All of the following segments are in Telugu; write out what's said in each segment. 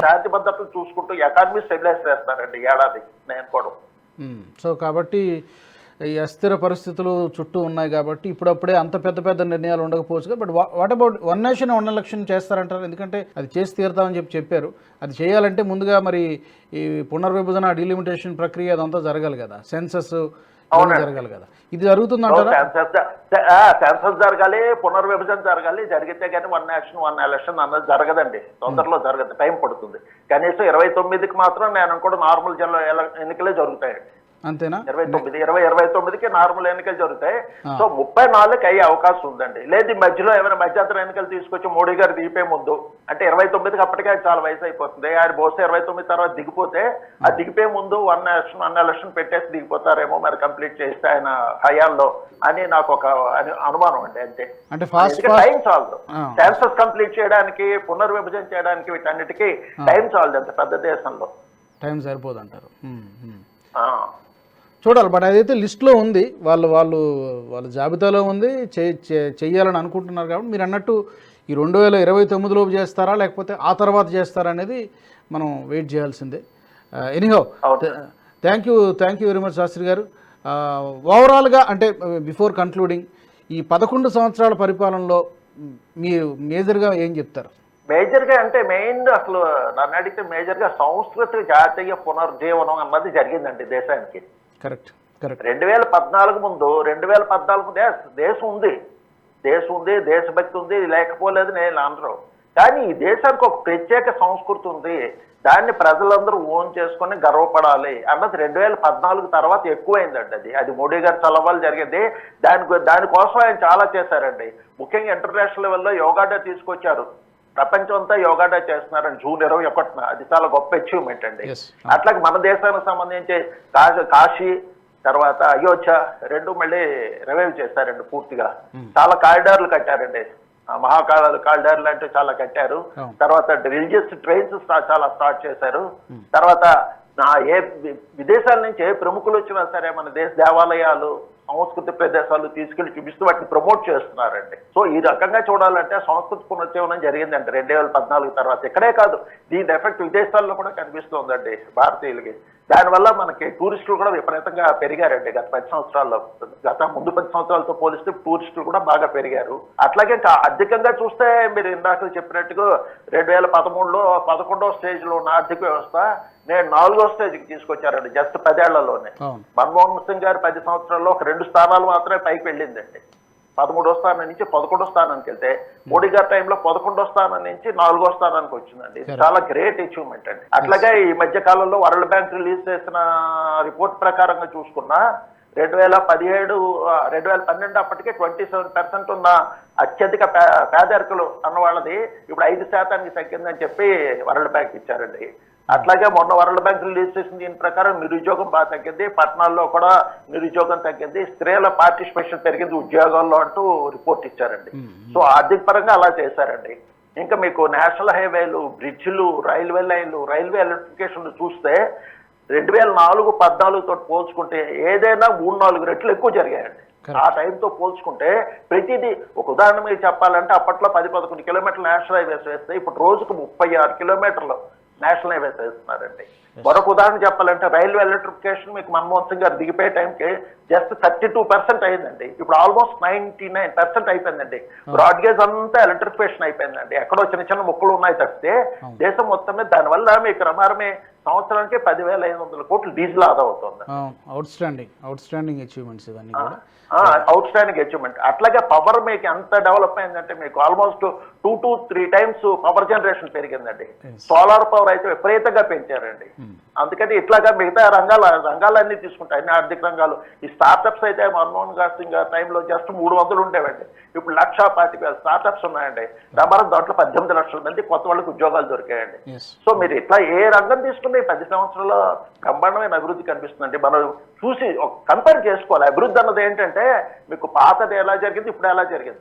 శాంతి భద్రతలు చూసుకుంటూ ఎకానమీ స్టెబిలైజ్ చేస్తారండి ఏడాది నేను కూడా. సో కాబట్టి ఈ అస్థిర పరిస్థితులు చుట్టూ ఉన్నాయి కాబట్టి ఇప్పుడప్పుడే అంత పెద్ద పెద్ద నిర్ణయాలు ఉండకపోవచ్చు. But what about one nation one election చేస్తారంటారు? ఎందుకంటే అది చేసి తీరుతామని చెప్పారు. అది చేయాలంటే ముందుగా మరి ఈ పునర్విభజన డీలిమిటేషన్ ప్రక్రియ అదంతా జరగాలి కదా, సెన్సస్ జరగాలి కదా. ఇది జరుగుతుందంటారా? సెన్సస్ జరగాలి, పునర్విభజన జరగాలి. జరిగితే కానీ వన్ నేషన్ వన్ ఎలక్షన్ అన్నది జరగదండి, తొందరలో జరగదు, టైం పడుతుంది. కనీసం 29కి మాత్రం నేను కూడా నార్మల్ ఎన్నికలే జరుగుతాయండి. అంతేనా? 29కి నార్మల్ ఎన్నికలు జరుగుతాయి. సో 34కి అయ్యే అవకాశం ఉందండి. లేదు మధ్యలో ఏమైనా మధ్యంతర ఎన్నికలు తీసుకొచ్చి మోడీ గారు దిగిపోయే ముందు, అంటే 29కి అప్పటికే చాలా వయసు అయిపోతుంది. ఆయన బహుశా 29 తర్వాత దిగిపోతే ఆ దిగిపోయే ముందు వన్ నేషన్ వన్ ఎలక్షన్ పెట్టేసి దిగిపోతారేమో మరి కంప్లీట్ చేస్తే ఆయన హయాంలో అని నాకు ఒక అనుమానం అండి. అంతే. అంటే టైం చాలదు సెన్సస్ కంప్లీట్ చేయడానికి, పునర్విభజన చేయడానికి, వీటన్నిటికీ టైం చాలదు అంత పెద్ద దేశంలో. టైం సరిపోదు అంటారు. చూడాలి. బట్ అదైతే లిస్ట్లో ఉంది, వాళ్ళ జాబితాలో ఉంది, చెయ్యాలని అనుకుంటున్నారు. కాబట్టి మీరు అన్నట్టు ఈ 2029లోపు చేస్తారా లేకపోతే ఆ తర్వాత చేస్తారా అనేది మనం వెయిట్ చేయాల్సిందే. Anyhow thank you very much Shastri garu. ఓవరాల్గా అంటే బిఫోర్ కన్క్లూడింగ్ ఈ 11 సంవత్సరాల పరిపాలనలో మీరు మేజర్గా ఏం చెప్తారు? మేజర్గా అంటే మెయిన్ అసలు నన్ను అడిగితే మేజర్గా సంస్కృతి జాతీయ పునర్జీవనం అన్నది జరిగిందండి దేశానికి. కరెక్ట్. 2014 ముందు 2014 దేశం ఉంది, దేశభక్తి ఉంది, లేకపోలేదు నేను అనరు. కానీ ఈ దేశానికి ఒక ప్రత్యేక సంస్కృతి ఉంది, దాన్ని ప్రజలందరూ ఓన్ చేసుకుని గర్వపడాలి అన్నది 2014 తర్వాత ఎక్కువైందండి. అది మోడీ గారి చలవాలు జరిగింది. దానికోసం ఆయన చాలా చేశారండి. ముఖ్యంగా ఇంటర్నేషనల్ లెవెల్లో యోగా డే తీసుకొచ్చారు. ప్రపంచం అంతా యోగా డే చేస్తున్నారండి జూన్ 21న. అది చాలా గొప్ప అచీవ్మెంట్ అండి. అట్లాగే మన దేశానికి సంబంధించి కాశీ తర్వాత అయోధ్య రెండు మళ్ళీ రివైవ్ చేశారండి పూర్తిగా. చాలా కారిడార్లు కట్టారండి, కారిడార్లు అంటే చాలా కట్టారు. తర్వాత రిలీజియస్ ట్రైన్స్ చాలా స్టార్ట్ చేశారు. తర్వాత ఏ విదేశాల నుంచి ఏ ప్రముఖులు వచ్చినా సరే మన దేశ దేవాలయాలు, సంస్కృతి ప్రదేశాలు తీసుకెళ్లి చూపిస్తూ వాటిని ప్రమోట్ చేస్తున్నారండి. సో ఈ రకంగా చూడాలంటే సంస్కృతి పునరుజ్జీవనం జరిగిందండి 2014 తర్వాత. ఇక్కడే కాదు, దీని ఎఫెక్ట్ విదేశాల్లో కూడా కనిపిస్తుందండి భారతీయులకి. దానివల్ల మనకి టూరిస్టులు కూడా విపరీతంగా పెరిగారండి గత 10 సంవత్సరాల్లో. ముందు 10 సంవత్సరాలతో పోలిస్తే టూరిస్టులు కూడా బాగా పెరిగారు. అట్లాగే ఆర్థికంగా చూస్తే మీరు ఇందాక చెప్పినట్టుగా 2013లో 11వ స్టేజ్లో ఉన్న ఆర్థిక వ్యవస్థ నేను 4వ స్టేజ్కి తీసుకొచ్చారండి జస్ట్ 10 ఏళ్లలోనే. మన్మోహన్ సింగ్ గారు 10 సంవత్సరాల్లో ఒక 2 స్థానాలు మాత్రమే పైకి వెళ్ళిందండి. 13వ స్థానం నుంచి 11వ స్థానానికి వెళ్తే మోడీ గారి టైంలో 11వ స్థానం నుంచి 4వ స్థానానికి వచ్చిందండి. చాలా గ్రేట్ అచీవ్మెంట్ అండి. అట్లాగే ఈ మధ్య కాలంలో వరల్డ్ బ్యాంక్ రిలీజ్ చేసిన రిపోర్ట్ ప్రకారంగా చూసుకున్నా 2012 అప్పటికే 27% ఉన్న అత్యధిక పేదరికలు అన్న వాళ్ళది ఇప్పుడు 5% తగ్గిందని చెప్పి వరల్డ్ బ్యాంక్ ఇచ్చారండి. అట్లాగే మొన్న వరల్డ్ బ్యాంక్ రిలీజ్ చేసిన దీని ప్రకారం నిరుద్యోగం బాగా తగ్గింది, పట్టణాల్లో కూడా నిరుద్యోగం తగ్గింది, స్త్రీల పార్టిసిపేషన్ పెరిగింది ఉద్యోగాల్లో అంటూ రిపోర్ట్ ఇచ్చారండి. సో ఆర్థిక పరంగా అలా చేశారండి. ఇంకా మీకు నేషనల్ హైవేలు, బ్రిడ్జిలు, రైల్వే లైన్లు, రైల్వే ఎలక్ట్రిఫికేషన్ చూస్తే 2014 తోటి పోల్చుకుంటే ఏదైనా 3-4 రెట్లు ఎక్కువ జరిగాయండి. ఆ టైంతో పోల్చుకుంటే ప్రతిదీ ఒక ఉదాహరణ మీరు చెప్పాలంటే అప్పట్లో 10-11 కిలోమీటర్లు నేషనల్ హైవేస్ వేస్తే ఇప్పుడు రోజుకు 36 కిలోమీటర్లు నేషనల్ హైవేస్ వేస్తున్నారండి. మరొక ఉదాహరణ చెప్పాలంటే రైల్వే ఎలక్ట్రిఫికేషన్ మీకు మన్మోహన్ సింగ్ గారు దిగిపోయే టైంకి జస్ట్ 32% అయిందండి. ఇప్పుడు ఆల్మోస్ట్ 99% అయిపోయిందండి. బ్రాడ్గేజ్ అంతా ఎలక్ట్రిఫికేషన్ అయిపోయిందండి. ఎక్కడో చిన్న చిన్న ముక్కలు ఉన్నాయి తప్పితే దేశం మొత్తం మీద. దానివల్ల మీకు రమారమే సంవత్సరానికి 10,500 కోట్లు డీజిల్ ఆదా అవుతుంది. అవుట్స్టాండింగ్ అచీవ్మెంట్స్ ఇవన్నీ కూడా. Outstanding achievement. అట్లాగే పవర్ మీకు ఎంత డెవలప్ అయిందంటే మీకు almost 2 to 3 times power generation పెరిగిందండి. సోలార్ పవర్ అయితే విపరీతంగా పెంచారండి. అందుకని ఇట్లాగా మిగతా రంగాలన్నీ తీసుకుంటాయి, అన్ని ఆర్థిక రంగాలు. ఈ స్టార్టప్స్ అయితే మన్మోహన్ సింగ్ టైంలో జస్ట్ 300 ఉండేవండి, ఇప్పుడు 1,25,000 స్టార్టప్స్ ఉన్నాయండి. దాంట్లో 18 లక్షల మంది కొత్త వాళ్ళకి ఉద్యోగాలు దొరికాయండి. సో మీరు ఇట్లా ఏ రంగం తీసుకుని 10 సంవత్సరాల్లో బ్రహ్మాండమైన అభివృద్ధి కనిపిస్తుందండి. మనం చూసి కంపేర్ చేసుకోవాలి. అభివృద్ధి అన్నది ఏంటంటే మీకు పాతది ఎలా జరిగింది, ఇప్పుడు ఎలా జరిగింది.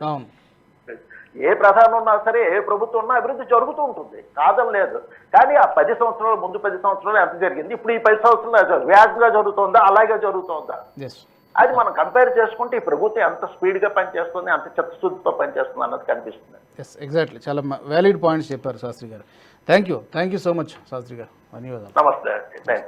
ఏ ప్రధానం ఉన్నా సరే, ఏ ప్రభుత్వం ఉన్నా అభివృద్ధి జరుగుతూ ఉంటుంది, కాదని లేదు. కానీ ఆ 10 సంవత్సరాలు ముందు 10 సంవత్సరాలు ఎంత జరిగింది, ఇప్పుడు ఈ 10 సంవత్సరాలు వేగంగా జరుగుతుందా, అలాగే జరుగుతుందా అది మనం కంపేర్ చేసుకుంటే ఈ ప్రభుత్వం ఎంత స్పీడ్గా పనిచేస్తుంది, ఎంత చిత్తశుద్ధితో పనిచేస్తుంది అన్నది కనిపిస్తుంది. Yes, exactly. చాలా వ్యాలిడ్ పాయింట్స్ చెప్పారు Shastri garu. Thank you so much Shastri garu. ధన్యవాదాలు. నమస్తే. థ్యాంక్